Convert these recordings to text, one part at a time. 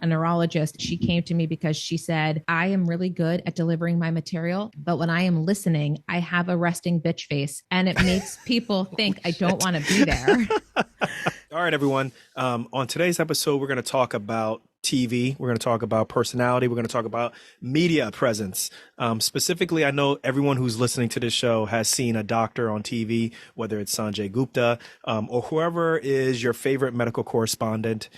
a neurologist. She came to me because she said, I am really good at delivering my material, but when I am listening, I have a resting bitch face and it makes people think I don't want to be there. All right, everyone. On today's episode, we're going to talk about TV. We're going to talk about personality. We're going to talk about media presence. Specifically, I know everyone who's listening to this show has seen a doctor on TV, whether it's Sanjay Gupta or whoever is your favorite medical correspondent.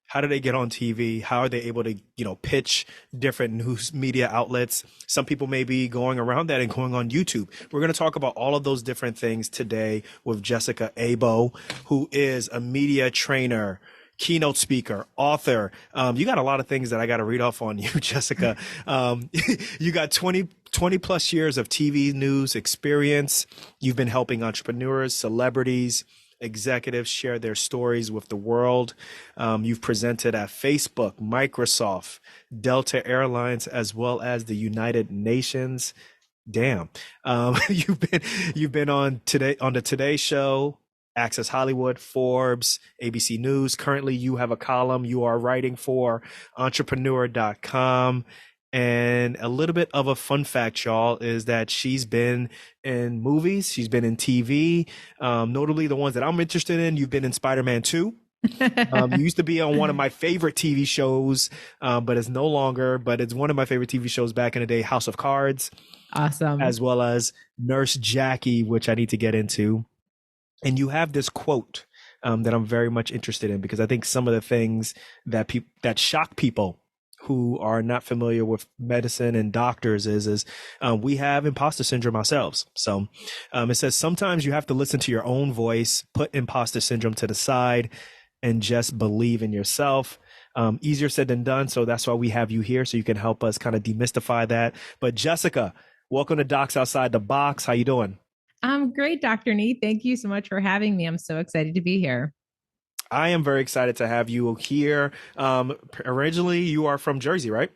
How do they get on TV? How are they able to, pitch different news media outlets? Some people may be going around that and going on YouTube. We're going to talk about all of those different things today with Jessica Abo, who is a media trainer, keynote speaker, author. You got a lot of things that I got to read off on you, Jessica. You got 20 plus years of TV news experience. You've been helping entrepreneurs, celebrities, executives share their stories with the world. You've presented at Facebook, Microsoft, Delta Airlines, as well as the United Nations. Damn. You've been on the Today Show, Access Hollywood, Forbes, ABC News. Currently, you have a column you are writing for entrepreneur.com. And a little bit of a fun fact, y'all, is that she's been in movies. She's been in TV, notably the ones that I'm interested in. You've been in Spider-Man 2. You used to be on one of my favorite TV shows, but it's no longer. But it's one of my favorite TV shows back in the day, House of Cards. Awesome. As well as Nurse Jackie, which I need to get into. And you have this quote that I'm very much interested in, because I think some of the things that shock people who are not familiar with medicine and doctors is we have imposter syndrome ourselves. So it says sometimes you have to listen to your own voice, put imposter syndrome to the side, and just believe in yourself. Easier said than done. So that's why we have you here, so you can help us kind of demystify that. But Jessica, welcome to Docs Outside the Box. How you doing? I'm great, Dr. Nee. Thank you so much for having me. I'm so excited to be here. I am very excited to have you here. Originally, you are from Jersey, right?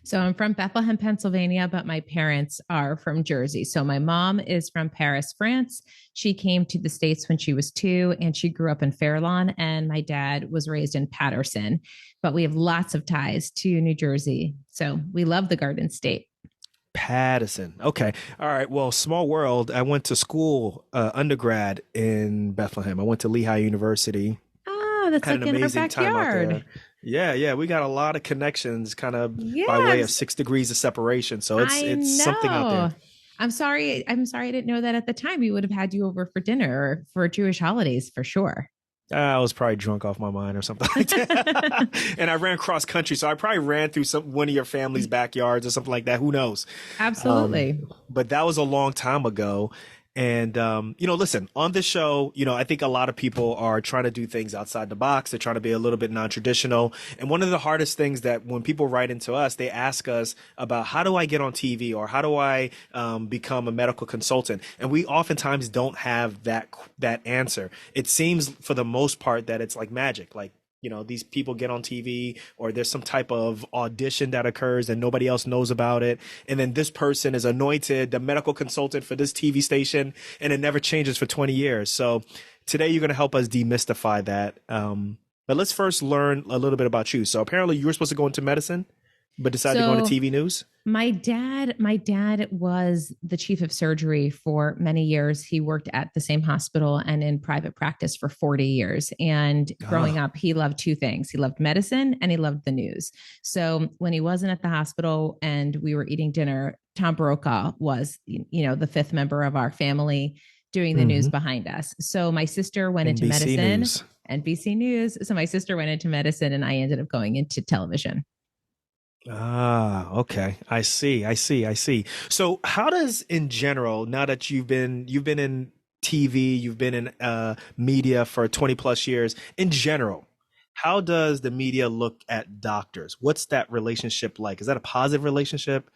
So I'm from Bethlehem, Pennsylvania, but my parents are from Jersey. So my mom is from Paris, France. She came to the States when she was 2, and she grew up in Fairlawn. And my dad was raised in Paterson. But we have lots of ties to New Jersey. So we love the Garden State. Paterson. Okay. All right. Well, small world. I went to school, undergrad in Bethlehem. I went to Lehigh University. Oh, that's Had like an in our amazing time out backyard. there. Yeah. We got a lot of connections kind of by way of Yes, 6 degrees of separation. So I it's something out know. there. I'm sorry. I'm sorry I didn't know that at the time. We would have had you over for dinner or for Jewish holidays for sure. I was probably drunk off my mind or something like that. And I ran cross country. So I probably ran through one of your family's backyards or something like that. Who knows? Absolutely. But that was a long time ago. And, listen, on this show, I think a lot of people are trying to do things outside the box. They're trying to be a little bit non-traditional. And one of the hardest things that when people write into us, they ask us about how do I get on TV, or how do I become a medical consultant? And we oftentimes don't have that answer. It seems for the most part that it's like magic, like, these people get on TV, or there's some type of audition that occurs and nobody else knows about it. And then this person is anointed the medical consultant for this TV station, and it never changes for 20 years. So today you're going to help us demystify that. But let's first learn a little bit about you. So apparently you were supposed to go into medicine, but decided to go into TV news. My dad was the chief of surgery for many years. He worked at the same hospital and in private practice for 40 years. And growing up, he loved 2 things. He loved medicine and he loved the news. So when he wasn't at the hospital and we were eating dinner, Tom Brokaw was, the 5th member of our family doing the news behind us. So my sister went into medicine. News. NBC News. So my sister went into medicine and I ended up going into television. Okay. I see. So how does, in general, now that you've been in TV, you've been in media for 20 plus years, in general, how does the media look at doctors? What's that relationship like? Is that a positive relationship?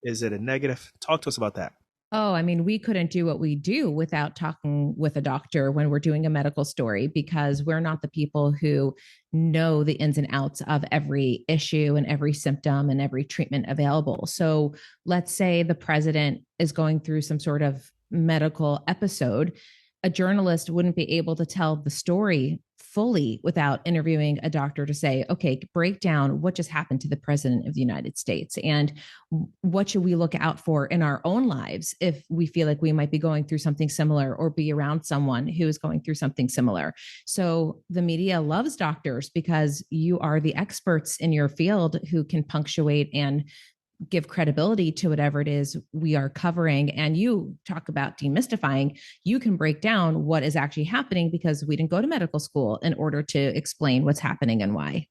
Is it a negative? Talk to us about that. Oh, I mean, we couldn't do what we do without talking with a doctor when we're doing a medical story, because we're not the people who know the ins and outs of every issue and every symptom and every treatment available. So let's say the president is going through some sort of medical episode. A journalist wouldn't be able to tell the story fully without interviewing a doctor to say, okay, break down what just happened to the president of the United States and what should we look out for in our own lives if we feel like we might be going through something similar or be around someone who is going through something similar. So the media loves doctors because you are the experts in your field who can punctuate and give credibility to whatever it is we are covering. And you talk about demystifying, you can break down what is actually happening because we didn't go to medical school in order to explain what's happening and why.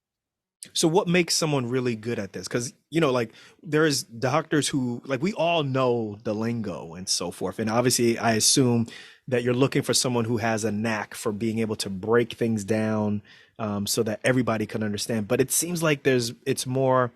So what makes someone really good at this? Because, like there's doctors who, like, we all know the lingo and so forth. And obviously, I assume that you're looking for someone who has a knack for being able to break things down so that everybody can understand. But it seems like it's more,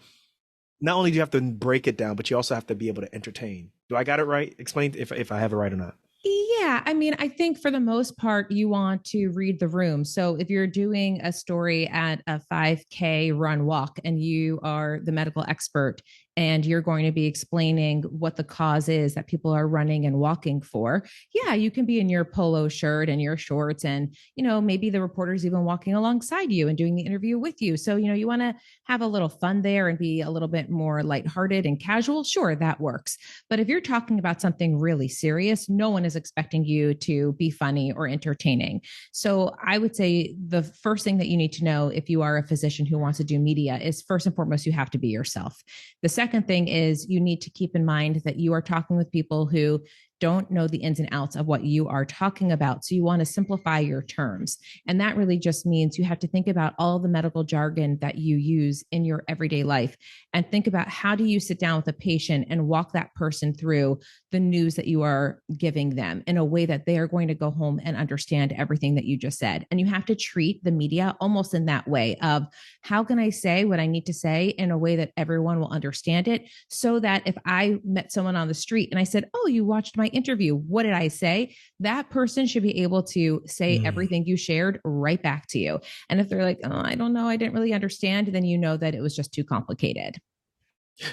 not only do you have to break it down, but you also have to be able to entertain. Do I got it right? Explain if I have it right or not. Yeah, I mean, I think for the most part, you want to read the room. So if you're doing a story at a 5K run walk and you are the medical expert and you're going to be explaining what the cause is that people are running and walking for, yeah, you can be in your polo shirt and your shorts and, maybe the reporter's even walking alongside you and doing the interview with you. So, you want to have a little fun there and be a little bit more lighthearted and casual. Sure, that works. But if you're talking about something really serious, no one is expecting you to be funny or entertaining. So I would say the first thing that you need to know if you are a physician who wants to do media is first and foremost, you have to be yourself. The second thing is you need to keep in mind that you are talking with people who don't know the ins and outs of what you are talking about. So you want to simplify your terms. And that really just means you have to think about all the medical jargon that you use in your everyday life and think about how do you sit down with a patient and walk that person through the news that you are giving them in a way that they are going to go home and understand everything that you just said. And you have to treat the media almost in that way of how can I say what I need to say in a way that everyone will understand it so that if I met someone on the street and I said, oh, you watched my interview, what did I say? That person should be able to say everything you shared right back to you. And if they're like, oh, I don't know, I didn't really understand, then you know that it was just too complicated.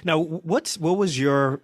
Now, what was your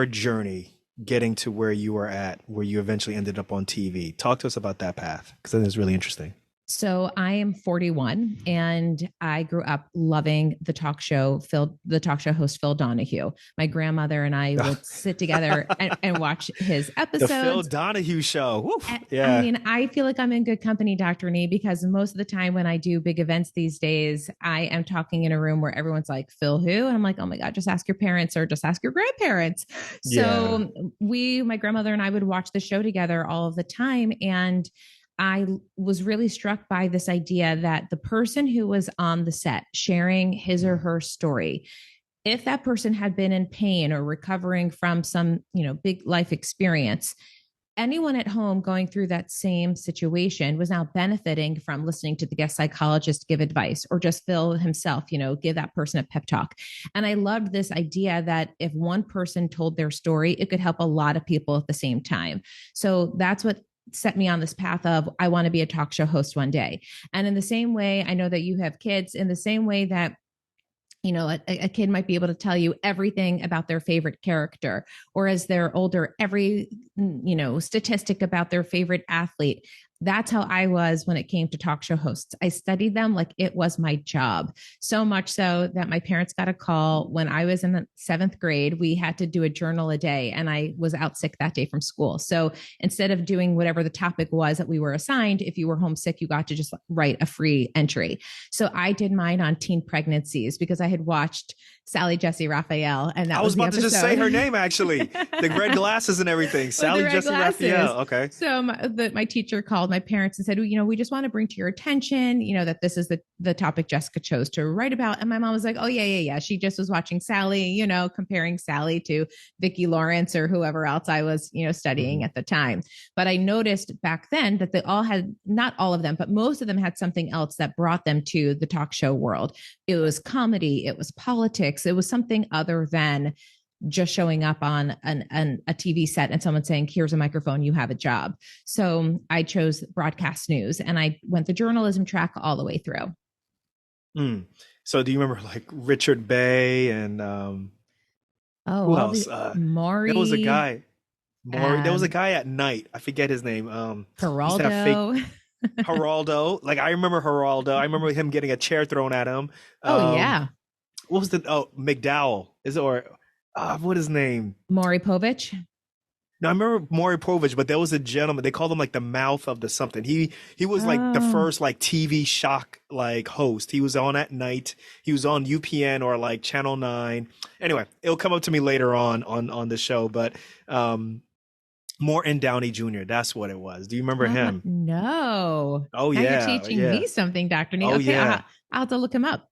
journey getting to where you were at, where you eventually ended up on TV? Talk to us about that path, because that is really interesting. So I am 41 and I grew up loving the talk show host, Phil Donahue. My grandmother and I would sit together and watch his episodes. The Phil Donahue show. Yeah. I mean, I feel like I'm in good company, Dr. Nee, because most of the time when I do big events these days, I am talking in a room where everyone's like, Phil who? And I'm like, oh my God, just ask your parents or just ask your grandparents. So my grandmother and I would watch the show together all of the time. And I was really struck by this idea that the person who was on the set sharing his or her story, if that person had been in pain or recovering from some, big life experience, anyone at home going through that same situation was now benefiting from listening to the guest psychologist give advice or just Phil himself, give that person a pep talk. And I loved this idea that if one person told their story, it could help a lot of people at the same time. So that's what set me on this path of I want to be a talk show host one day. And in the same way, I know that you have kids, in the same way that a kid might be able to tell you everything about their favorite character, or as they're older, every statistic about their favorite athlete. That's how I was when it came to talk show hosts. I studied them like it was my job. So much so that my parents got a call when I was in the 7th grade. We had to do a journal a day and I was out sick that day from school. So instead of doing whatever the topic was that we were assigned, if you were homesick, you got to just write a free entry. So I did mine on teen pregnancies because I had watched Sally Jesse Raphael. And that I was about to just say her name, actually. The red glasses and everything. Sally Jesse Raphael. Okay. So my teacher called my parents and said, we just want to bring to your attention, that this is the topic Jessica chose to write about. And my mom was like, oh, yeah. She just was watching Sally, comparing Sally to Vicki Lawrence or whoever else I was, studying at the time. But I noticed back then that they all had, not all of them, but most of them had something else that brought them to the talk show world. It was comedy. It was politics. It was something other than just showing up on a TV set and someone saying, here's a microphone, you have a job. So I chose broadcast news and I went the journalism track all the way through. So do you remember like Richard Bay and who else? Maury. There was a guy. There was a guy at night. I forget his name. Geraldo. Geraldo. Like I remember Geraldo. I remember him getting a chair thrown at him. Oh Um, yeah. what was the McDowell? Is it or what his name? Maury Povich. No, I remember Maury Povich, but there was a gentleman. They called him like the mouth of the something. He was like the Oh, first like TV shock like host. He was on at night. He was on UPN or like Channel 9. Anyway, it'll come up to me later on the show, but Morton Downey Jr. That's what it was. Do you remember him? no. Oh Now you're yeah, teaching yeah. me something, Dr. Nee. Oh Okay, yeah. I'll have to look him up.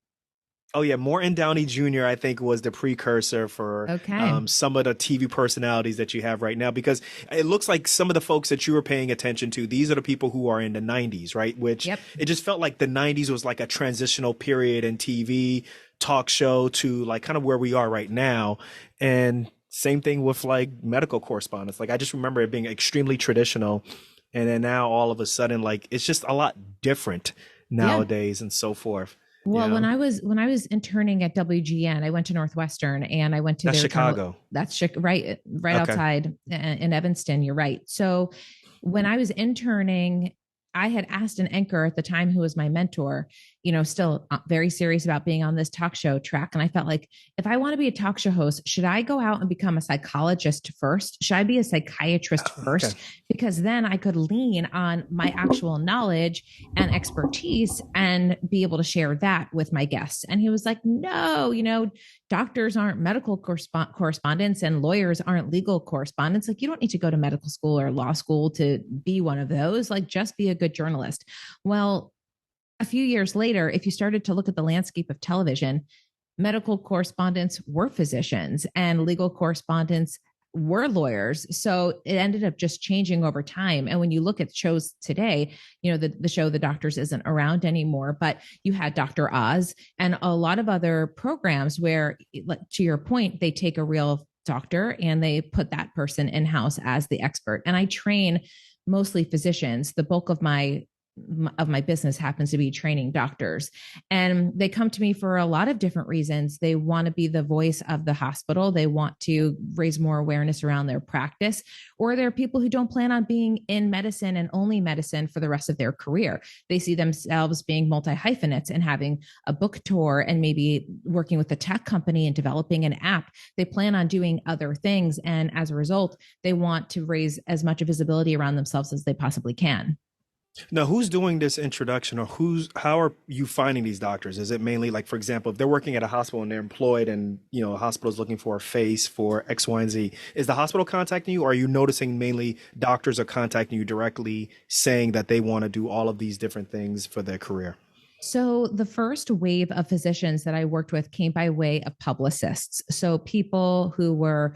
Oh yeah, Morton Downey Jr. I think was the precursor for Okay. some of the TV personalities that you have right now, because it looks like some of the folks that you were paying attention to, these are the people who are in the 90s, right? Which Yep. it just felt like the 90s was like a transitional period in TV, talk show to like kind of where we are right now. And same thing with like medical correspondence. Like I just remember it being extremely traditional. And then now all of a sudden, like it's just a lot different Yeah. nowadays and so forth, you Well, know? when I was interning at WGN, I went to Northwestern and I went to That's their kind of Chicago. right Okay. outside in Evanston. You're right. So when I was interning, I had asked an anchor at the time who was my mentor, still very serious about being on this talk show track. And I felt like if I want to be a talk show host, should I go out and become a psychologist first? Should I be a psychiatrist Okay. first? Because then I could lean on my actual knowledge and expertise and be able to share that with my guests. And he was like, no, doctors aren't medical correspondents and lawyers aren't legal correspondents. Like, you don't need to go to medical school or law school to be one of those. Like, just be a good journalist. Well, a few years later, if you started to look at the landscape of television, medical correspondents were physicians and legal correspondents were lawyers. So it ended up just changing over time. And when you look at shows today, the show The Doctors isn't around anymore, but you had Dr. Oz and a lot of other programs where, to your point, they take a real doctor and they put that person in house as the expert. And I train mostly physicians. The bulk of my business happens to be training doctors, and they come to me for a lot of different reasons. They want to be the voice of the hospital, they want to raise more awareness around their practice, or there are people who don't plan on being in medicine and only medicine for the rest of their career. They see themselves being multi hyphenates and having a book tour and maybe working with a tech company and developing an app. They plan on doing other things, and as a result, they want to raise as much visibility around themselves as they possibly can. Now, who's doing this introduction, or how are you finding these doctors? Is it mainly like, for example, if they're working at a hospital and they're employed and, a hospital is looking for a face for X, Y, and Z, is the hospital contacting you, or are you noticing mainly doctors are contacting you directly saying that they want to do all of these different things for their career? So the first wave of physicians that I worked with came by way of publicists. So people who were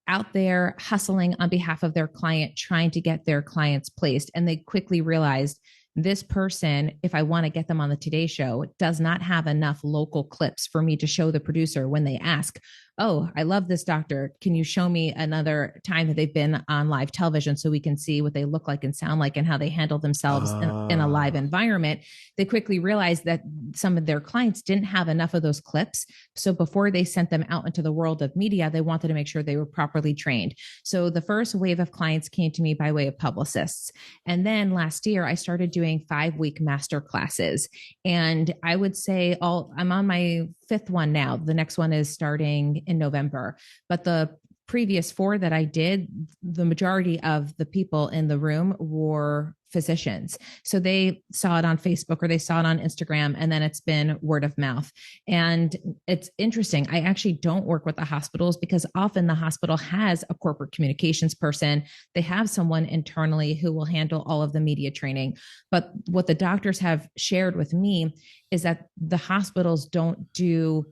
out there hustling on behalf of their client, trying to get their clients placed. And they quickly realized this person, if I want to get them on the Today Show, does not have enough local clips for me to show the producer when they ask, oh, I love this doctor. Can you show me another time that they've been on live television so we can see what they look like and sound like and how they handle themselves in a live Ah, environment? They quickly realized that some of their clients didn't have enough of those clips. So before they sent them out into the world of media, they wanted to make sure they were properly trained. So the first wave of clients came to me by way of publicists. And then last year, I started doing 5-week master classes. And I would say I'm on my fifth one now. The next one is starting in November. But the previous 4 that I did, the majority of the people in the room were physicians. So they saw it on Facebook or they saw it on Instagram, and then it's been word of mouth. And it's interesting. I actually don't work with the hospitals because often the hospital has a corporate communications person. They have someone internally who will handle all of the media training. But what the doctors have shared with me is that the hospitals don't do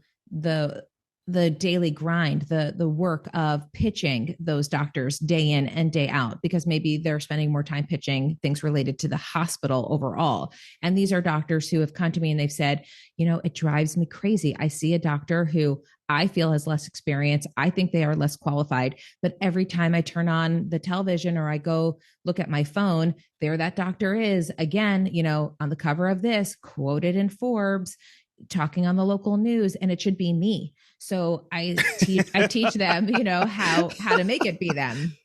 the daily grind, the work of pitching those doctors day in and day out, because maybe they're spending more time pitching things related to the hospital overall. And these are doctors who have come to me and they've said, it drives me crazy. I see a doctor who I feel has less experience. I think they are less qualified. But every time I turn on the television or I go look at my phone, there that doctor is again, on the cover of this, quoted in Forbes, talking on the local news, and it should be me. So I teach them, how to make it be them.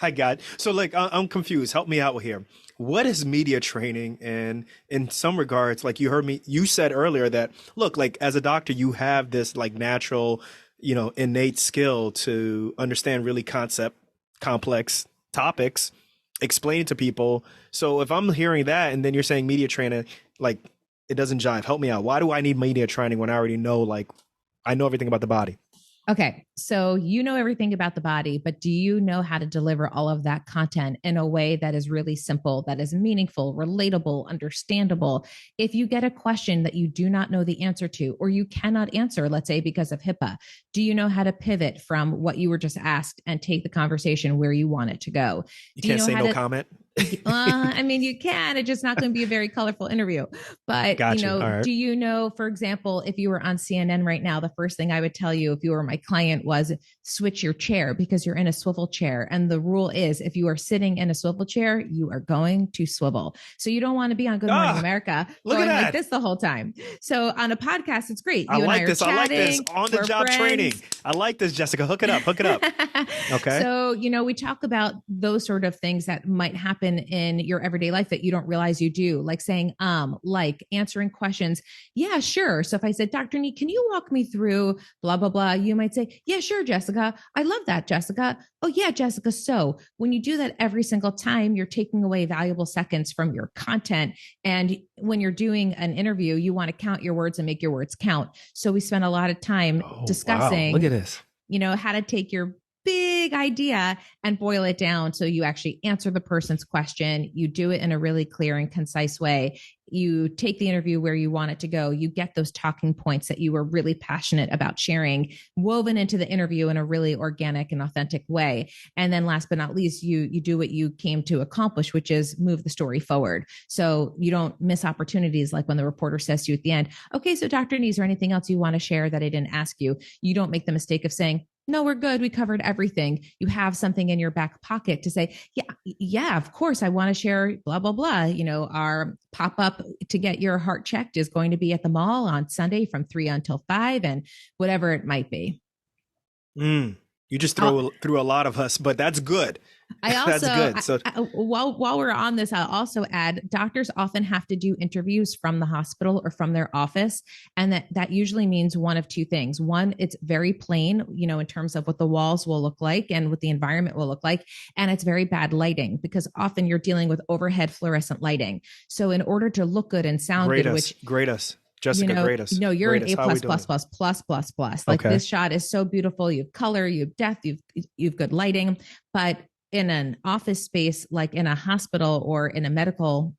I got so like I'm confused. Help me out here. What is media training? And in some regards, like you said earlier that look, like as a doctor, you have this like natural, innate skill to understand really complex topics, explain it to people. So if I'm hearing that and then you're saying media training, like it doesn't jive. Help me out. Why do I need media training when I already know, like, I know everything about the body? Okay, so you know everything about the body, but do you know how to deliver all of that content in a way that is really simple, that is meaningful, relatable, understandable? If you get a question that you do not know the answer to, or you cannot answer, let's say because of HIPAA, do you know how to pivot from what you were just asked and take the conversation where you want it to go? You Do you can't know say how no to comment. I mean, you can. It's just not going to be a very colorful interview. But, Got you. All right. do you know, for example, if you were on CNN right now, the first thing I would tell you if you were my client was switch your chair because you're in a swivel chair. And the rule is if you are sitting in a swivel chair, you are going to swivel. So you don't want to be on Good Morning Ah, America look at going like that. this the whole time. So on a podcast, it's great. I You and I like are this. I like this. chatting. On the We're job training. friends. I like this, Jessica. Hook it up. Hook it up. Okay. So, we talk about those sort of things that might happen in your everyday life that you don't realize you do, like saying, like answering questions. Yeah, sure. So if I said, Dr. Nee, can you walk me through blah, blah, blah? You might say, yeah, sure, Jessica. I love that, Jessica. Oh, yeah, Jessica. So when you do that every single time, you're taking away valuable seconds from your content. And when you're doing an interview, you want to count your words and make your words count. So we spend a lot of time Oh, wow. Look at discussing this. how to take your big idea and boil it down so you actually answer the person's question. You do it in a really clear and concise way. You take the interview where you want it to go. You get those talking points that you were really passionate about sharing woven into the interview in a really organic and authentic way. And then last but not least, you do what you came to accomplish, which is move the story forward. So you don't miss opportunities like when the reporter says to you at the end, okay, so Dr. Nee, is there anything else you want to share that I didn't ask you? You don't make the mistake of saying, no, we're good. We covered everything. You have something in your back pocket to say, yeah, of course. I want to share blah, blah, blah. Our pop up to get your heart checked is going to be at the mall on Sunday from 3 until 5 and whatever it might be. You just through a lot of us, but that's good. I also, that's good. So while we're on this, I'll also add doctors often have to do interviews from the hospital or from their office. And that usually means one of two things. One, it's very plain, in terms of what the walls will look like and what the environment will look like. And it's very bad lighting because often you're dealing with overhead fluorescent lighting. So in order to look good and sound good, grade us. Jessica, grade us. No, you're grade an A plus plus plus plus plus plus. Like this shot is so beautiful. You have color, you have depth, you've good lighting. But in an office space, like in a hospital or in a medical,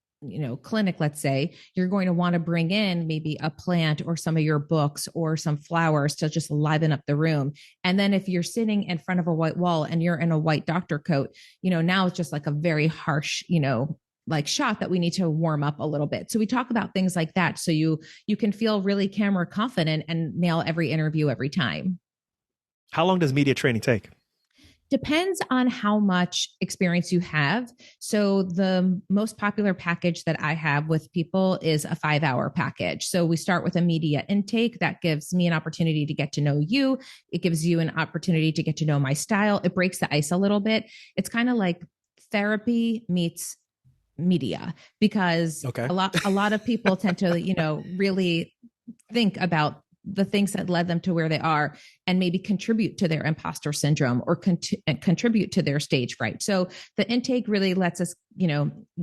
clinic, let's say, you're going to want to bring in maybe a plant or some of your books or some flowers to just liven up the room. And then if you're sitting in front of a white wall and you're in a white doctor coat, now it's just like a very harsh, like shot that we need to warm up a little bit. So we talk about things like that. So you can feel really camera confident and nail every interview every time. How long does media training take? Depends on how much experience you have. So the most popular package that I have with people is a 5-hour package. So we start with a media intake that gives me an opportunity to get to know you. It gives you an opportunity to get to know my style. It breaks the ice a little bit. It's kind of like therapy meets media because a lot of people tend to, really think about the things that led them to where they are and maybe contribute to their imposter syndrome or contribute to their stage fright. So the intake really lets us,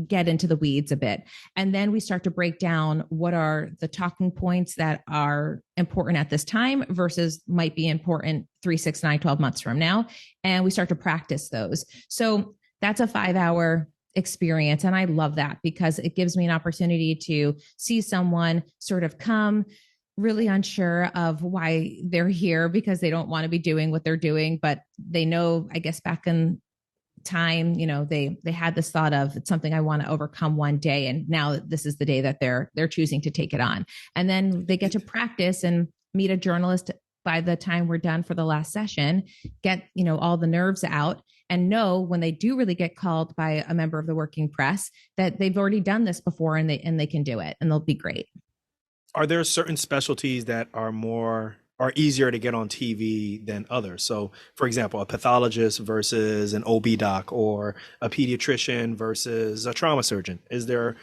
get into the weeds a bit. And then we start to break down what are the talking points that are important at this time versus might be important 3, 6, 9, 12 months from now. And we start to practice those. So that's a 5-hour experience. And I love that because it gives me an opportunity to see someone sort of come really unsure of why they're here because they don't want to be doing what they're doing, but they know, I guess back in time, they had this thought of it's something I want to overcome one day. And now this is the day that they're choosing to take it on. And then they get to practice and meet a journalist by the time we're done for the last session, get, all the nerves out and know when they do really get called by a member of the working press that they've already done this before and they can do it and they'll be great. Are there certain specialties that are more are easier to get on TV than others. So, for example, a pathologist versus an OB doc, or a pediatrician versus a trauma surgeon. Is there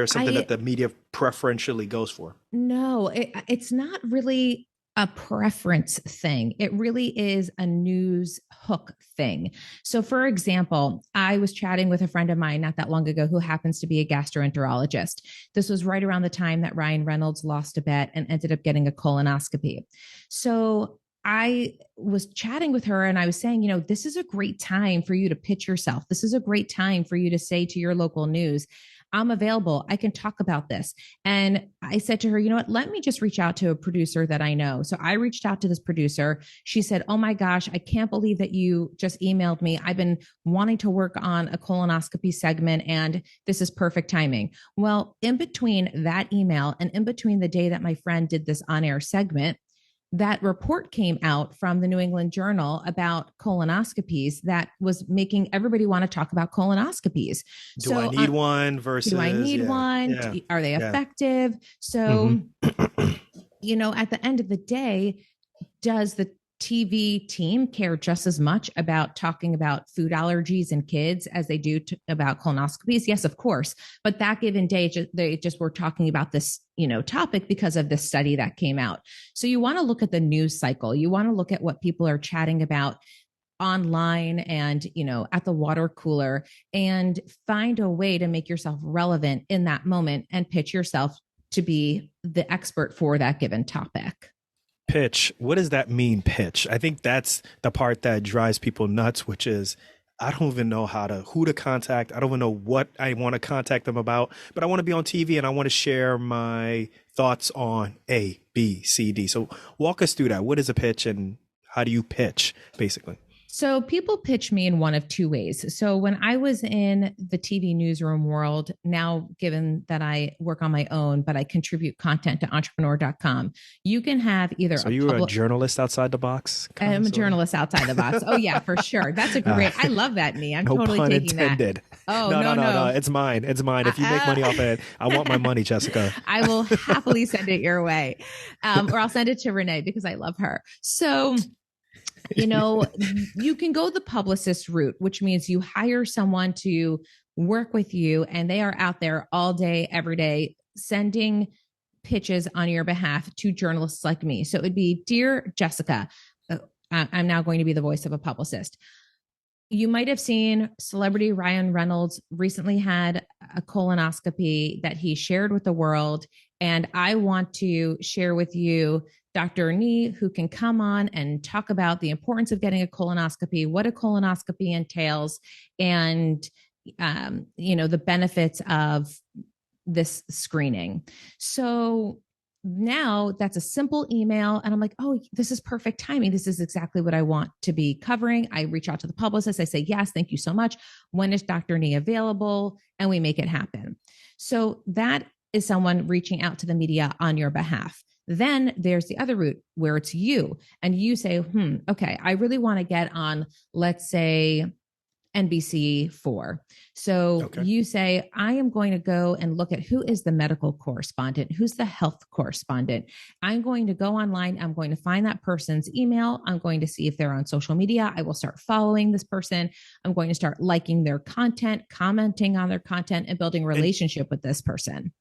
something that I the media preferentially goes for? No, it's not really a preference thing. It really is a news hook thing. So, for example, I was chatting with a friend of mine not that long ago who happens to be a gastroenterologist. This was right around the time that Ryan Reynolds lost a bet and ended up getting a colonoscopy. So, I was chatting with her and I was saying, this is a great time for you to pitch yourself. This is a great time for you to say to your local news, I'm available. I can talk about this. And I said to her, you know what? Let me just reach out to a producer that I know. So I reached out to this producer. She said, oh my gosh, I can't believe that you just emailed me. I've been wanting to work on a colonoscopy segment and this is perfect timing. Well, in between that email and in between the day that my friend did this on air segment, that report came out from the New England Journal about colonoscopies that was making everybody want to talk about colonoscopies. Do I need one Do I versus, need yeah, one? yeah, Are they yeah. effective? Hmm. So, at the end of the day, does the TV team care just as much about talking about food allergies in kids as they do about colonoscopies? Yes, of course. But that given day, they just were talking about this, topic because of this study that came out. So you want to look at the news cycle. You want to look at what people are chatting about online and at the water cooler, and find a way to make yourself relevant in that moment and pitch yourself to be the expert for that given topic. Pitch. What does that mean, pitch? I think that's the part that drives people nuts, which is I don't even know who to contact. I don't even know what I want to contact them about, but I want to be on TV and I want to share my thoughts on A, B, C, D. So walk us through that. What is a pitch and how do you pitch, basically? So people pitch me in one of two ways. So when I was in the TV newsroom world, now given that I work on my own, but I contribute content to entrepreneur.com, you can have either So a you were a public. journalist outside the box? I'm a journalist outside the box. Oh yeah, for sure. That's a great. I love that, Nee. I'm No totally pun taking intended. that. Oh No, no, no, no, no. no. It's mine. It's mine. If you make money off it, I want my money, Jessica. I will happily send it your way, or I'll send it to Renee because I love her. So you can go the publicist route, which means you hire someone to work with you and they are out there all day, every day, sending pitches on your behalf to journalists like me. So it would be, Dear Jessica, I'm now going to be the voice of a publicist. You might have seen celebrity Ryan Reynolds recently had a colonoscopy that he shared with the world. And I want to share with you Dr. Nee, who can come on and talk about the importance of getting a colonoscopy, what a colonoscopy entails, and the benefits of this screening. So now that's a simple email. And I'm like, oh, this is perfect timing. This is exactly what I want to be covering. I reach out to the publicist. I say, yes, thank you so much. When is Dr. Nee available? And we make it happen. So that is someone reaching out to the media on your behalf. Then there's the other route where it's you and you say, okay, I really want to get on, let's say, NBC4. So Okay. you say, I am going to go and look at who is the medical correspondent, who's the health correspondent. I'm going to go online. I'm going to find that person's email. I'm going to see if they're on social media. I will start following this person. I'm going to start liking their content, commenting on their content, and building a relationship with this person.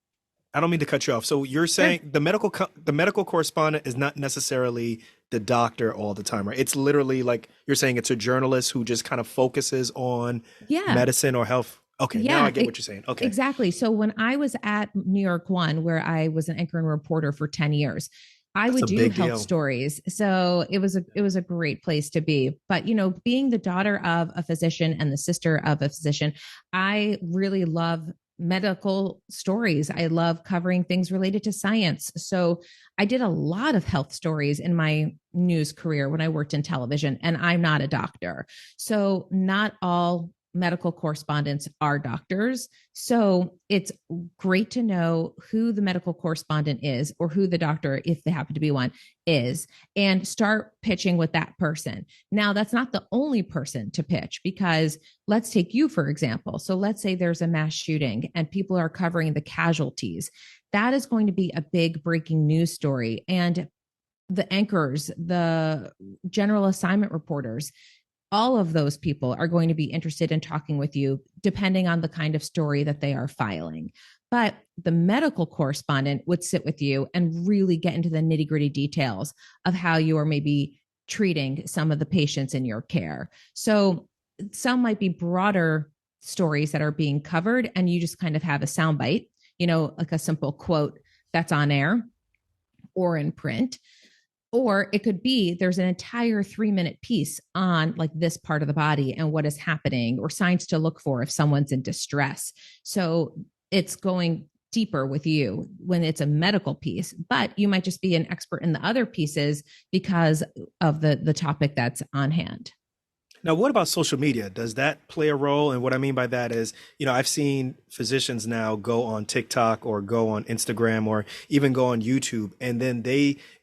I don't mean to cut you off. So you're saying the medical correspondent is not necessarily the doctor all the time, right? It's literally like you're saying it's a journalist who just kind of focuses on medicine or health. Okay, now I get what you're saying. Okay. Exactly. So when I was at New York One, where I was an anchor and reporter for 10 years, I would do health stories. So it was a great place to be. But, being the daughter of a physician and the sister of a physician, I really love medical stories. I love covering things related to science. So I did a lot of health stories in my news career when I worked in television, and I'm not a doctor. So not all medical correspondents are doctors. So it's great to know who the medical correspondent is or who the doctor, if they happen to be one, is, and start pitching with that person. Now, that's not the only person to pitch, because let's take you, for example. So let's say there's a mass shooting and people are covering the casualties. That is going to be a big breaking news story. And the anchors, the general assignment reporters, all of those people are going to be interested in talking with you depending on the kind of story that they are filing. But the medical correspondent would sit with you and really get into the nitty gritty details of how you are maybe treating some of the patients in your care. So some might be broader stories that are being covered, and you just kind of have a soundbite, like a simple quote that's on air or in print. Or it could be there's an entire 3-minute piece on like this part of the body and what is happening, or signs to look for if someone's in distress. So it's going deeper with you when it's a medical piece, but you might just be an expert in the other pieces because of the topic that's on hand. Now, what about social media? Does that play a role? And what I mean by that is, I've seen physicians now go on TikTok or go on Instagram or even go on YouTube, and then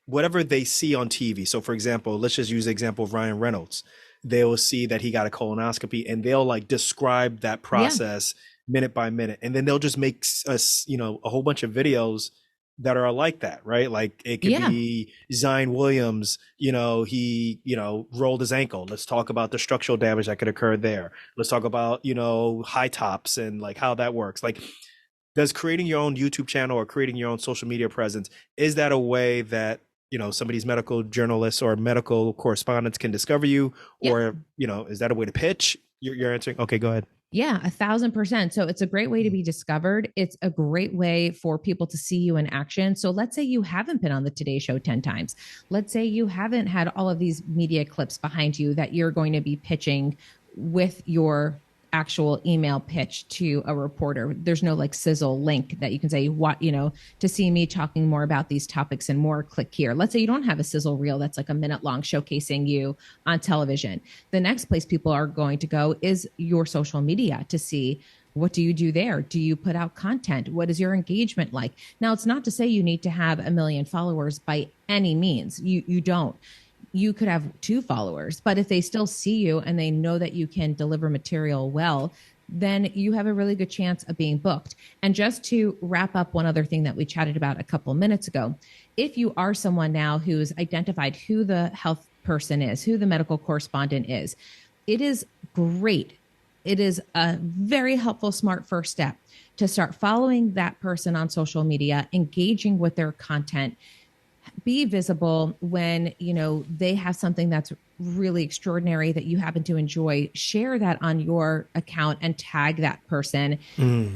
whatever they see on TV. So for example, let's just use the example of Ryan Reynolds. They'll see that he got a colonoscopy and they'll like describe that process minute by minute. And then they'll just make us, a whole bunch of videos that are like that, right? Like it could be Zion Williams, he, rolled his ankle. Let's talk about the structural damage that could occur there. Let's talk about, high tops and like how that works. Like, does creating your own YouTube channel or creating your own social media presence, is that a way that, some of these medical journalists or medical correspondents can discover you? Or, is that a way to pitch? You're answering. Okay, go ahead. Yeah, 1,000%. So it's a great way to be discovered. It's a great way for people to see you in action. So let's say you haven't been on the Today Show 10 times. Let's say you haven't had all of these media clips behind you that you're going to be pitching with your actual email pitch to a reporter. There's no like sizzle link that you can say, to see me talking more about these topics and more, click here. Let's say you don't have a sizzle reel that's like a minute long showcasing you on television. The next place people are going to go is your social media to see, what do you do there? Do you put out content? What is your engagement like? Now, it's not to say you need to have 1 million followers by any means. You don't. You could have 2 followers, but if they still see you and they know that you can deliver material well, then you have a really good chance of being booked. And just to wrap up one other thing that we chatted about a couple minutes ago, if you are someone now who's identified who the health person is, who the medical correspondent is, it is great. It is a very helpful, smart first step to start following that person on social media, engaging with their content. Be visible when, they have something that's really extraordinary that you happen to enjoy. Share that on your account and tag that person.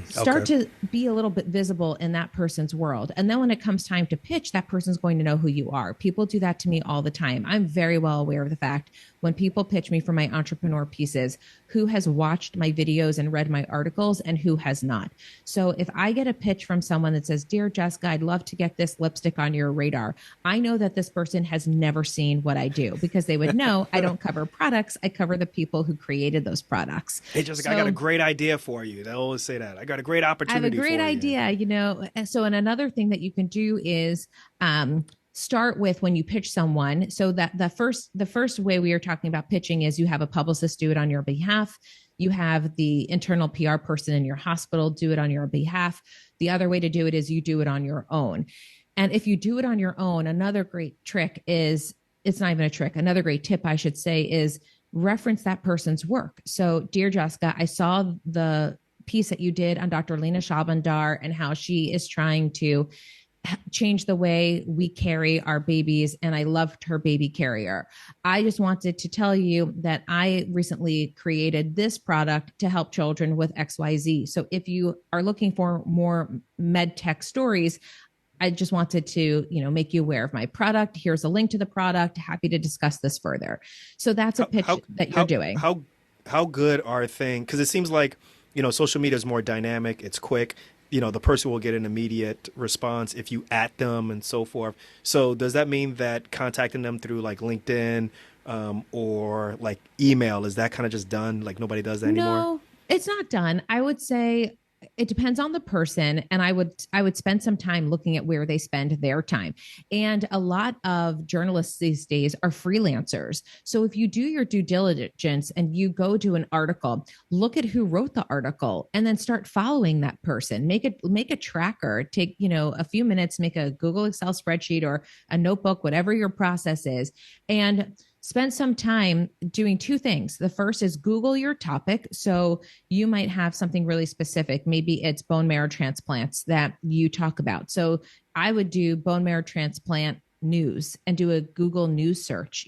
Start to be a little bit visible in that person's world. And then when it comes time to pitch, that person's going to know who you are. People do that to me all the time. I'm very well aware of the fact when people pitch me for my entrepreneur pieces, who has watched my videos and read my articles and who has not. So if I get a pitch from someone that says, "Dear Jessica, I'd love to get this lipstick on your radar," I know that this person has never seen what I do, because they would know I don't cover products. I cover the people who created those products. Hey, Jessica, I got a great idea for you. They always say that. I got a great opportunity. I have a great idea, So, and another thing that you can do is start with when you pitch someone. So that the first way we are talking about pitching is you have a publicist do it on your behalf. You have the internal PR person in your hospital do it on your behalf. The other way to do it is you do it on your own. And if you do it on your own, another great trick is, it's not even a trick, another great tip I should say is reference that person's work. So, "Dear Jessica, I saw the piece that you did on Dr. Lena Shabandar and how she is trying to change the way we carry our babies, and I loved her baby carrier. I just wanted to tell you that I recently created this product to help children with XYZ. So if you are looking for more med tech stories, I just wanted to, make you aware of my product. Here's a link to the product. Happy to discuss this further." So that's a pitch that you're doing. How good are things? Because it seems like, social media is more dynamic. It's quick. The person will get an immediate response if you at them and so forth. So does that mean that contacting them through like LinkedIn or like email, is that kind of just done? Like nobody does that anymore? No, it's not done. I would say It depends on the person, and I would spend some time looking at where they spend their time. And a lot of journalists these days are freelancers, so if you do your due diligence and you go to an article, look at who wrote the article and then start following that person. Make a tracker. Take, a few minutes, make a Google Excel spreadsheet or a notebook, whatever your process is, and spend some time doing two things. The first is Google your topic. So you might have something really specific. Maybe it's bone marrow transplants that you talk about. So I would do bone marrow transplant news and do a Google news search,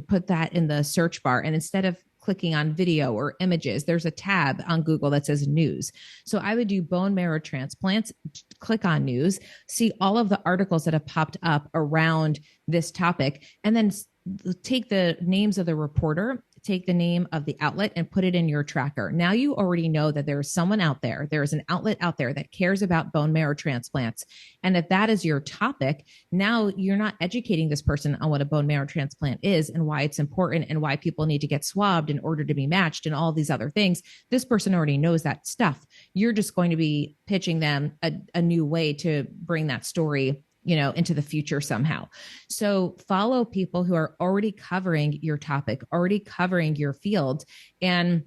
put that in the search bar. And instead of clicking on video or images, there's a tab on Google that says news. So I would do bone marrow transplants, click on news, see all of the articles that have popped up around this topic, and then take the names of the reporter, take the name of the outlet, and put it in your tracker. Now you already know that there's someone out there, there's an outlet out there that cares about bone marrow transplants. And if that is your topic, now you're not educating this person on what a bone marrow transplant is and why it's important and why people need to get swabbed in order to be matched and all these other things. This person already knows that stuff. You're just going to be pitching them a new way to bring that story into the future somehow. So follow people who are already covering your topic, already covering your field, and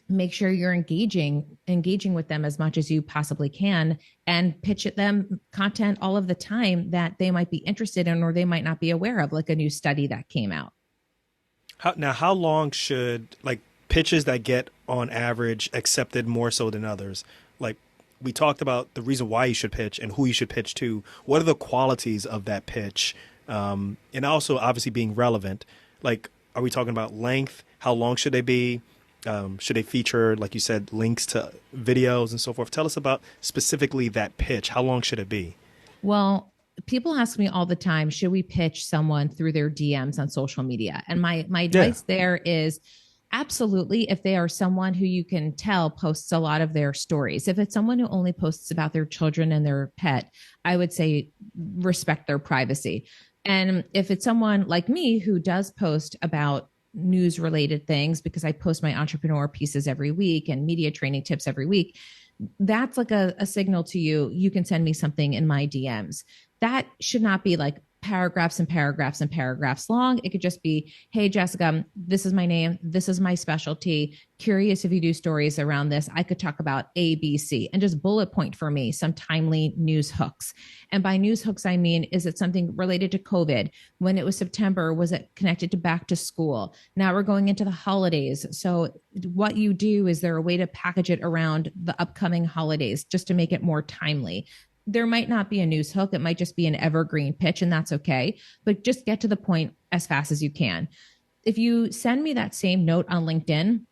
make sure you're engaging with them as much as you possibly can, and pitch at them content all of the time that they might be interested in or they might not be aware of, like a new study that came out. How long should pitches that get on average accepted more so than others? Like, we talked about the reason why you should pitch and who you should pitch to. What are the qualities of that pitch? And also obviously being relevant. Like, are we talking about length? How long should they be? Should they feature, like you said, links to videos and so forth? Tell us about specifically that pitch. How long should it be? Well, people ask me all the time, should we pitch someone through their DMs on social media? And my advice there is, absolutely, if they are someone who you can tell posts a lot of their stories. If it's someone who only posts about their children and their pet, I would say respect their privacy. And if it's someone like me who does post about news related things, because I post my entrepreneur pieces every week and media training tips every week, that's like a signal to you. You can send me something in my DMs. That should not be like paragraphs and paragraphs and paragraphs long. It could just be, hey, Jessica, this is my name. This is my specialty. Curious if you do stories around this. I could talk about A, B, C, and just bullet point for me some timely news hooks. And by news hooks, I mean, is it something related to COVID? When it was September, was it connected to back to school? Now we're going into the holidays. So what you do, is there a way to package it around the upcoming holidays just to make it more timely? There might not be a news hook. It might just be an evergreen pitch, and that's okay. But just get to the point as fast as you can. If you send me that same note on LinkedIn,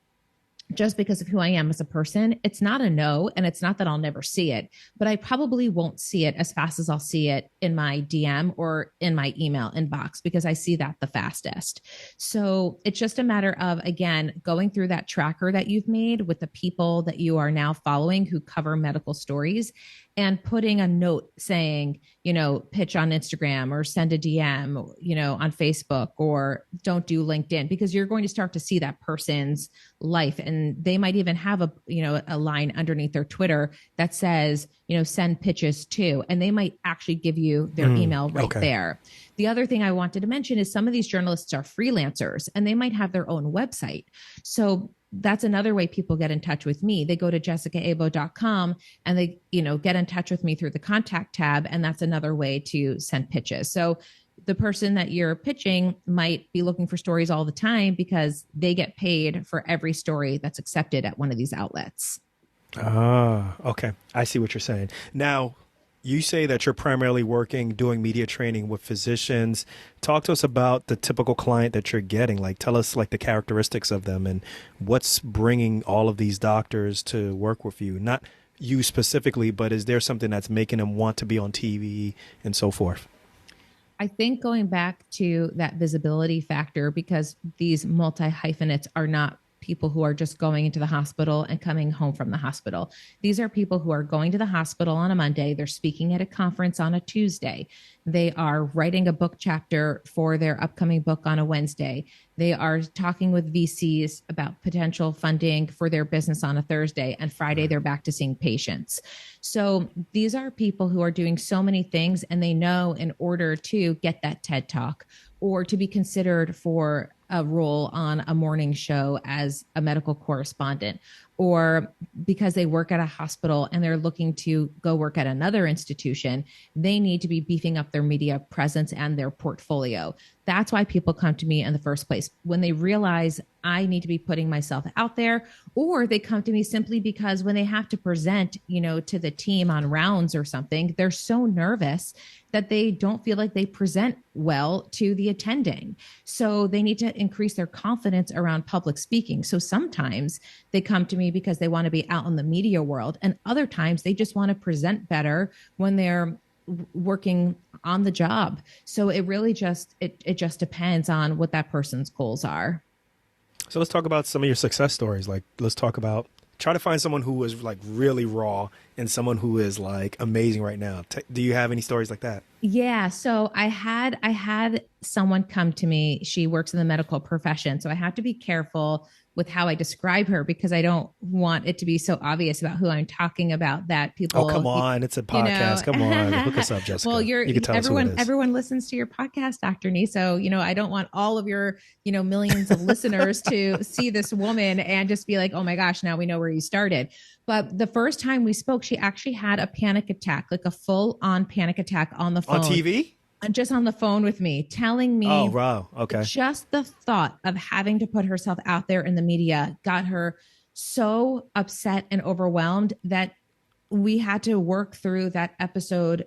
just because of who I am as a person, it's not a no, and it's not that I'll never see it, but I probably won't see it as fast as I'll see it in my DM or in my email inbox, because I see that the fastest. So it's just a matter of, again, going through that tracker that you've made with the people that you are now following who cover medical stories, and putting a note saying, pitch on Instagram or send a DM, on Facebook, or don't do LinkedIn, because you're going to start to see that person's life. And they might even have a line underneath their Twitter that says, send pitches to, and they might actually give you their email right there. The other thing I wanted to mention is some of these journalists are freelancers and they might have their own website. So that's another way people get in touch with me. They go to jessicaabo.com and they, get in touch with me through the contact tab. And that's another way to send pitches. So the person that you're pitching might be looking for stories all the time because they get paid for every story that's accepted at one of these outlets. Ah, okay. I see what you're saying. Now, you say that you're primarily doing media training with physicians. Talk to us about the typical client that you're getting. Tell us the characteristics of them and what's bringing all of these doctors to work with you. Not you specifically, but is there something that's making them want to be on TV and so forth? I think going back to that visibility factor, because these multi-hyphenates are not people who are just going into the hospital and coming home from the hospital. These are people who are going to the hospital on a Monday. They're speaking at a conference on a Tuesday. They are writing a book chapter for their upcoming book on a Wednesday. They are talking with VCs about potential funding for their business on a Thursday, and Friday they're back to seeing patients. So these are people who are doing so many things, and they know in order to get that TED Talk or to be considered for a role on a morning show as a medical correspondent, or because they work at a hospital and they're looking to go work at another institution, they need to be beefing up their media presence and their portfolio. That's why people come to me in the first place, when they realize I need to be putting myself out there, or they come to me simply because when they have to present, to the team on rounds or something, they're so nervous that they don't feel like they present well to the attending. So they need to increase their confidence around public speaking. So sometimes they come to me because they want to be out in the media world, and other times they just want to present better when they're working on the job. So it really just depends on what that person's goals are. So let's talk about some of your success stories. Like, let's talk about, try to find someone who is like really raw and someone who is like amazing right now. Do you have any stories like that? Yeah. So I had someone come to me. She works in the medical profession. So I have to be careful with how I describe her, because I don't want it to be so obvious about who I'm talking about that people. Oh, come on. It's a podcast. Come on. Hook us up, Jessica. Well, you can tell everyone listens to your podcast, Dr. Nee. So, I don't want all of your, millions of listeners to see this woman and just be like, oh my gosh, now we know where you started. But the first time we spoke, she actually had a panic attack, like a full on panic attack on the phone. On TV? Just on the phone with me, telling me, oh, wow. Okay. Just the thought of having to put herself out there in the media got her so upset and overwhelmed that we had to work through that episode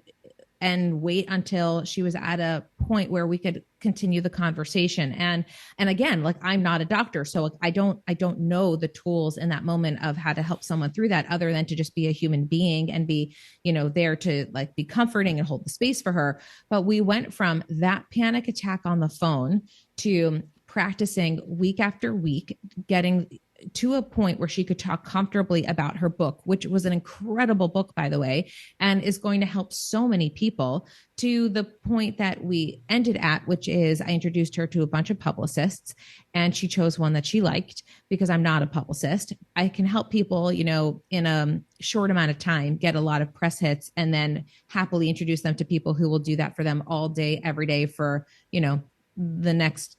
and wait until she was at a point where we could continue the conversation. And again, like, I'm not a doctor, so I don't know the tools in that moment of how to help someone through that, other than to just be a human being and be, there to like be comforting and hold the space for her. But we went from that panic attack on the phone to practicing week after week, getting to a point where she could talk comfortably about her book, which was an incredible book, by the way, and is going to help so many people, to the point that we ended at, which is I introduced her to a bunch of publicists, and she chose one that she liked, because I'm not a publicist. I can help people, in a short amount of time, get a lot of press hits, and then happily introduce them to people who will do that for them all day, every day for, the next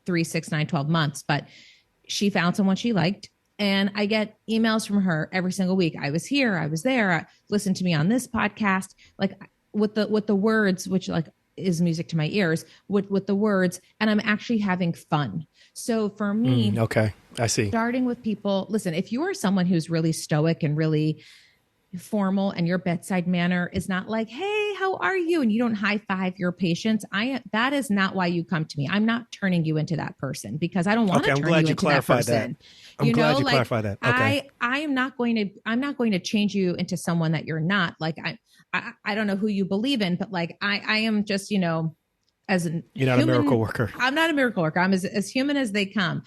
3, 6, 9, 12 months. But she found someone she liked, and I get emails from her every single week. I was here, I was there, listen to me on this podcast, like with the words, which like is music to my ears, with the words, and I'm actually having fun. So for me, okay, I see. Starting with people, listen, if you are someone who's really stoic and really formal, and your bedside manner is not like, hey, how are you? And you don't high five your patients. That is not why you come to me. I'm not turning you into that person, because I don't want to turn you into that person. I'm glad you clarified that. Okay. I'm not going to change you into someone that you're not. Like, I don't know who you believe in, but like, I am just, as an you're not human, a miracle worker. I'm not a miracle worker. I'm as human as they come.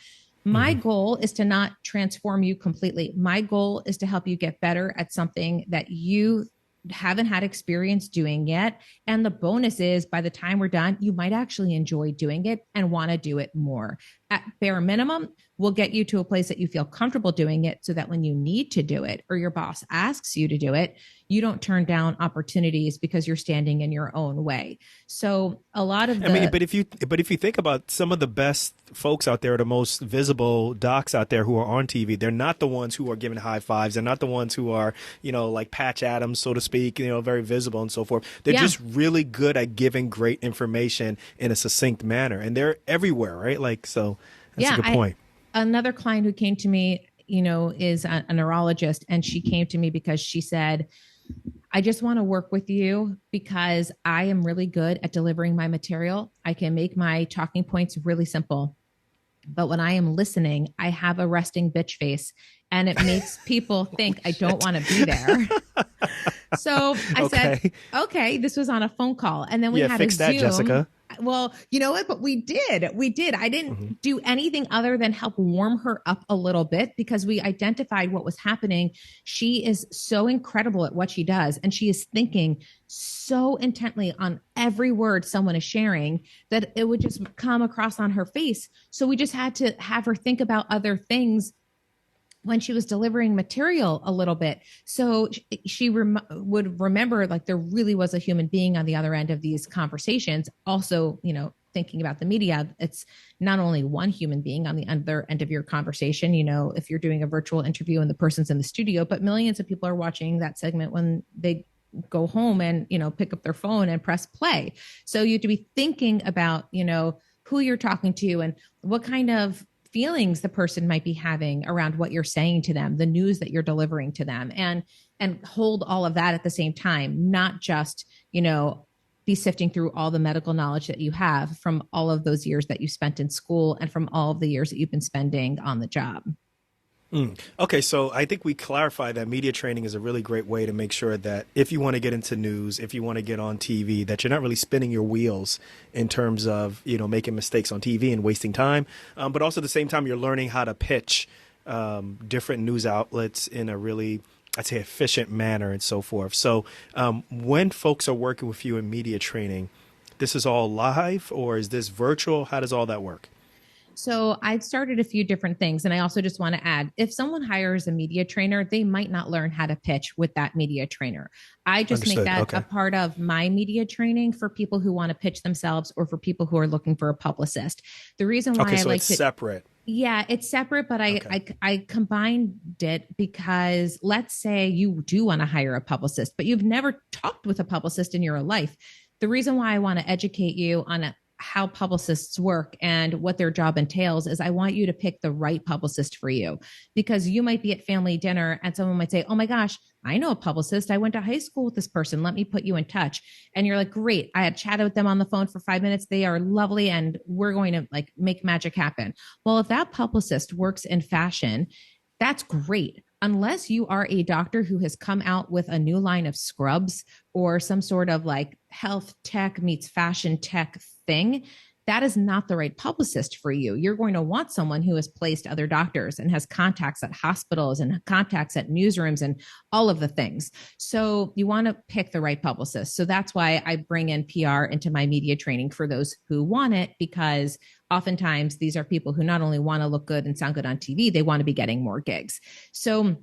My goal is to not transform you completely. My goal is to help you get better at something that you haven't had experience doing yet. And the bonus is, by the time we're done, you might actually enjoy doing it and want to do it more. At bare minimum, we'll get you to a place that you feel comfortable doing it, so that when you need to do it, or your boss asks you to do it, you don't turn down opportunities because you're standing in your own way. So a lot of but if you think about some of the best folks out there, the most visible docs out there who are on TV, they're not the ones who are giving high fives. They're not the ones who are, like Patch Adams, so to speak, very visible and so forth. They're just really good at giving great information in a succinct manner, and they're everywhere, right? Like, so that's a good point. Another client who came to me, is a neurologist, and she came to me because she said, I just want to work with you because I am really good at delivering my material. I can make my talking points really simple. But when I am listening, I have a resting bitch face, and it makes people think I don't want to be there. So I said, okay, this was on a phone call. And then we had a Zoom. Jessica. Well, you know what? But we did. We did. I didn't do anything other than help warm her up a little bit because we identified what was happening. She is so incredible at what she does. And she is thinking so intently on every word someone is sharing that it would just come across on her face. So we just had to have her think about other things when she was delivering material a little bit. So she would remember like there really was a human being on the other end of these conversations. Also, you know, thinking about the media, it's not only one human being on the other end of your conversation, you know, if you're doing a virtual interview and the person's in the studio, but millions of people are watching that segment when they go home and, you know, pick up their phone and press play. So you have to be thinking about, you know, who you're talking to and what kind of feelings the person might be having around what you're saying to them, the news that you're delivering to them, and hold all of that at the same time, not just, you know, be sifting through all the medical knowledge that you have from all of those years that you spent in school and from all of the years that you've been spending on the job. Okay, so I think we clarify that media training is a really great way to make sure that if you want to get into news, if you want to get on TV, that you're not really spinning your wheels in terms of, you know, making mistakes on TV and wasting time. But also at the same time, you're learning how to pitch different news outlets in a really, I'd say, efficient manner and so forth. So when folks are working with you in media training, this is all live or is this virtual? How does all that work? So I've started a few different things. And I also just want to add, if someone hires a media trainer, they might not learn how to pitch with that media trainer. I just Understood. make that Okay. a part of my media training for people who want to pitch themselves or for people who are looking for a publicist. The reason why Okay, I so like it's to separate. yeah, it's separate, but Okay. I combined it because let's say you do want to hire a publicist, but you've never talked with a publicist in your life. The reason why I want to educate you on how publicists work and what their job entails is I want you to pick the right publicist for you, because you might be at family dinner and someone might say, "Oh my gosh, I know a publicist. I went to high school with this person. Let me put you in touch." And you're like, "Great. I had chatted with them on the phone for 5 minutes. They are lovely. And we're going to like make magic happen." Well, if that publicist works in fashion, that's great. Unless you are a doctor who has come out with a new line of scrubs or some sort of like health tech meets fashion tech thing, that is not the right publicist for you. You're going to want someone who has placed other doctors and has contacts at hospitals and contacts at newsrooms and all of the things. So you want to pick the right publicist. So that's why I bring in PR into my media training for those who want it, because oftentimes these are people who not only want to look good and sound good on TV, they want to be getting more gigs. So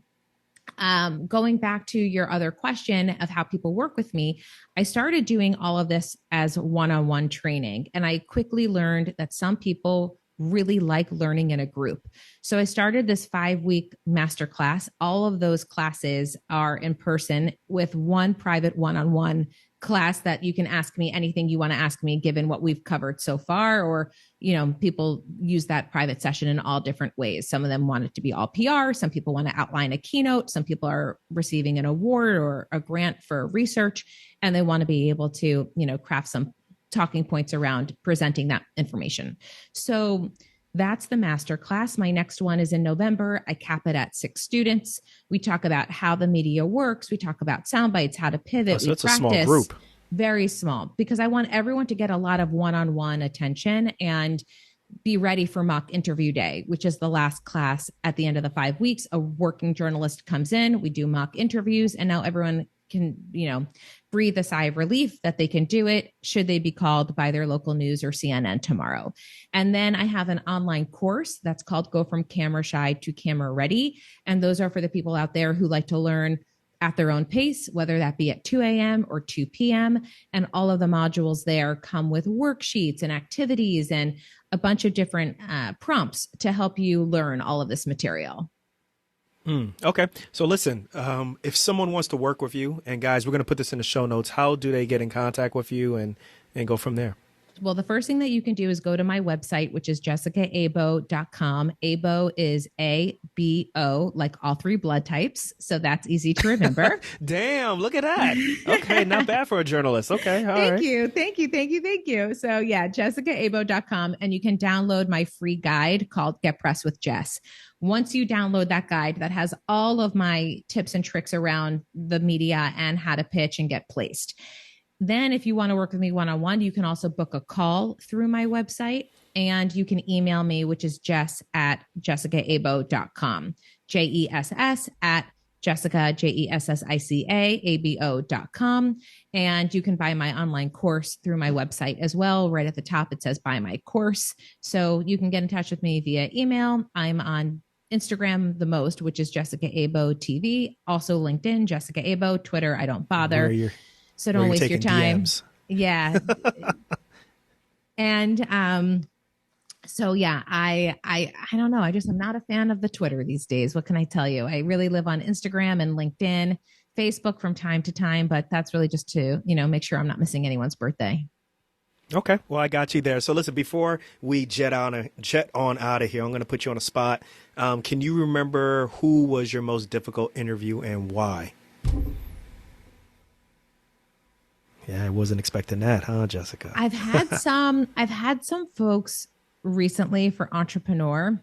going back to your other question of how people work with me, I started doing all of this as one-on-one training. And I quickly learned that some people really like learning in a group. So I started this 5-week masterclass. All of those classes are in person with one private one-on-one class that you can ask me anything you want to ask me, given what we've covered so far. Or, you know, people use that private session in all different ways. Some of them want it to be all PR. Some people want to outline a keynote. Some people are receiving an award or a grant for research, and they want to be able to, you know, craft some talking points around presenting that information. So that's the master class. My next one is in November. I cap it at 6 students. We talk about how the media works. We talk about sound bites, how to pivot. Oh, so we it's practice. a small group. Very small, because I want everyone to get a lot of one-on-one attention and be ready for mock interview day, which is the last class at the end of the 5 weeks. A working journalist comes in, we do mock interviews, and now everyone can, you know, breathe a sigh of relief that they can do it should they be called by their local news or CNN tomorrow. And then I have an online course that's called Go From Camera Shy to Camera Ready. And those are for the people out there who like to learn at their own pace, whether that be at 2 a.m. or 2 p.m. And all of the modules there come with worksheets and activities and a bunch of different prompts to help you learn all of this material. Okay. So listen, if someone wants to work with you, and guys, we're going to put this in the show notes, how do they get in contact with you and go from there? Well, the first thing that you can do is go to my website, which is jessicaabo.com. Abo is ABO, like all 3 blood types. So that's easy to remember. Damn, look at that. Okay, not bad for a journalist. Okay, all right. Thank you. So yeah, jessicaabo.com. And you can download my free guide called Get Pressed with Jess. Once you download that guide, that has all of my tips and tricks around the media and how to pitch and get placed. Then if you want to work with me one-on-one, you can also book a call through my website, and you can email me, which is jess@jessicaabo.com. JESS at Jessica, JESSICAABO.com. And you can buy my online course through my website as well. Right at the top, it says buy my course. So you can get in touch with me via email. I'm on Instagram the most, which is Jessica Abo TV. Also LinkedIn, Jessica Abo. Twitter, I don't bother. So don't waste your time. DMs. Yeah. And so yeah, I don't know. I'm not a fan of the Twitter these days. What can I tell you? I really live on Instagram and LinkedIn, Facebook from time to time, but that's really just to, make sure I'm not missing anyone's birthday. Okay. Well, I got you there. So listen, before we jet on out of here, I'm going to put you on a spot. Can you remember who was your most difficult interview and why? Yeah, I wasn't expecting that, huh, Jessica? I've had some folks recently for Entrepreneur,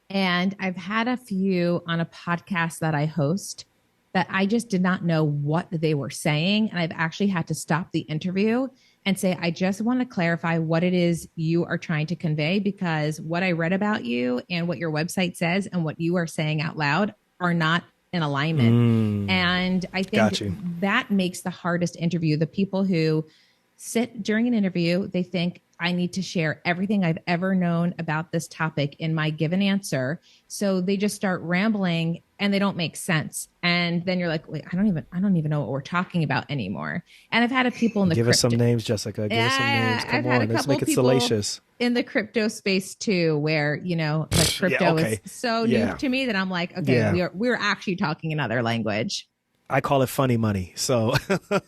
and I've had a few on a podcast that I host that I just did not know what they were saying. And I've actually had to stop the interview and say, I just want to clarify what it is you are trying to convey, because what I read about you and what your website says and what you are saying out loud are not in alignment. And I think that makes the hardest interview. The people who sit during an interview, they think, I need to share everything I've ever known about this topic in my given answer. So they just start rambling and they don't make sense. And then you're like, wait, I don't even know what we're talking about anymore. And I've had people in the Give us some names, Jessica. Give us some names. Come on, let's make it salacious. In the crypto space too, where, like crypto is so new to me that I'm like, okay, we're actually talking another language. I call it funny money. So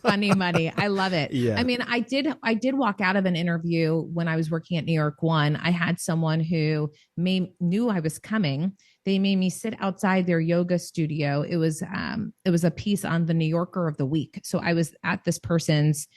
funny money. I love it. Yeah. I mean, I did walk out of an interview when I was working at New York One. I had someone who knew I was coming. They made me sit outside their yoga studio. It was a piece on the New Yorker of the week. So I was at this person's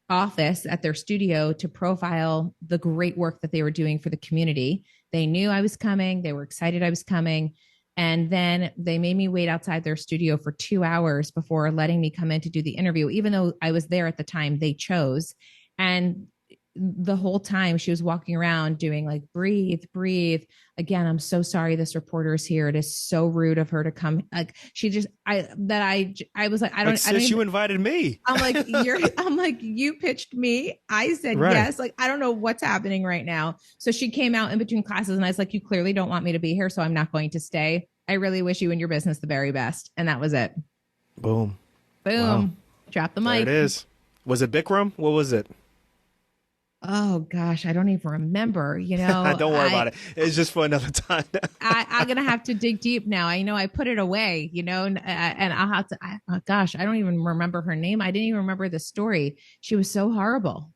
office at their studio to profile the great work that they were doing for the community. They knew I was coming. They were excited I was coming. And then they made me wait outside their studio for 2 hours before letting me come in to do the interview, even though I was there at the time they chose. And the whole time she was walking around doing like, breathe. Again, I'm so sorry this reporter is here. It is so rude of her to come. Like she just, I was like, I don't you invited me. I'm like, you pitched me. I said yes. Like, I don't know what's happening right now. So she came out in between classes and I was like, you clearly don't want me to be here. So I'm not going to stay. I really wish you and your business the very best. And that was it. Boom. Wow. Drop the mic. There it is. Was it Bikram? What was it? Oh gosh, I don't even remember, Don't worry about it. It's just for another time. I'm going to have to dig deep now. I know I put it away, and I'll have to, gosh, I don't even remember her name. I didn't even remember the story. She was so horrible.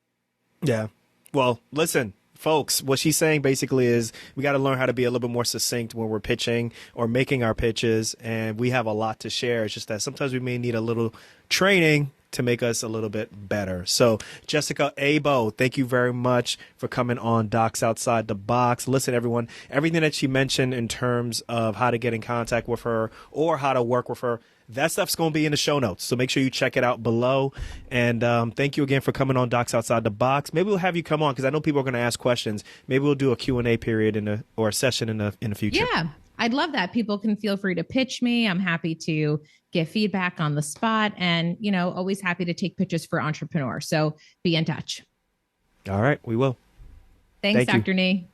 Yeah. Well, listen, folks, what she's saying basically is we got to learn how to be a little bit more succinct when we're pitching or making our pitches. And we have a lot to share. It's just that sometimes we may need a little training to make us a little bit better. So Jessica Abo, thank you very much for coming on Docs Outside the Box. Listen, everyone, everything that she mentioned in terms of how to get in contact with her or how to work with her, that stuff's going to be in the show notes. So make sure you check it out below. And thank you again for coming on Docs Outside the Box. Maybe we'll have you come on because I know people are going to ask questions. Maybe we'll do a Q&A period or a session in the future. Yeah, I'd love that. People can feel free to pitch me. I'm happy to get feedback on the spot and, always happy to take pitches for entrepreneurs. So be in touch. All right, we will. Thanks, Dr. Nee.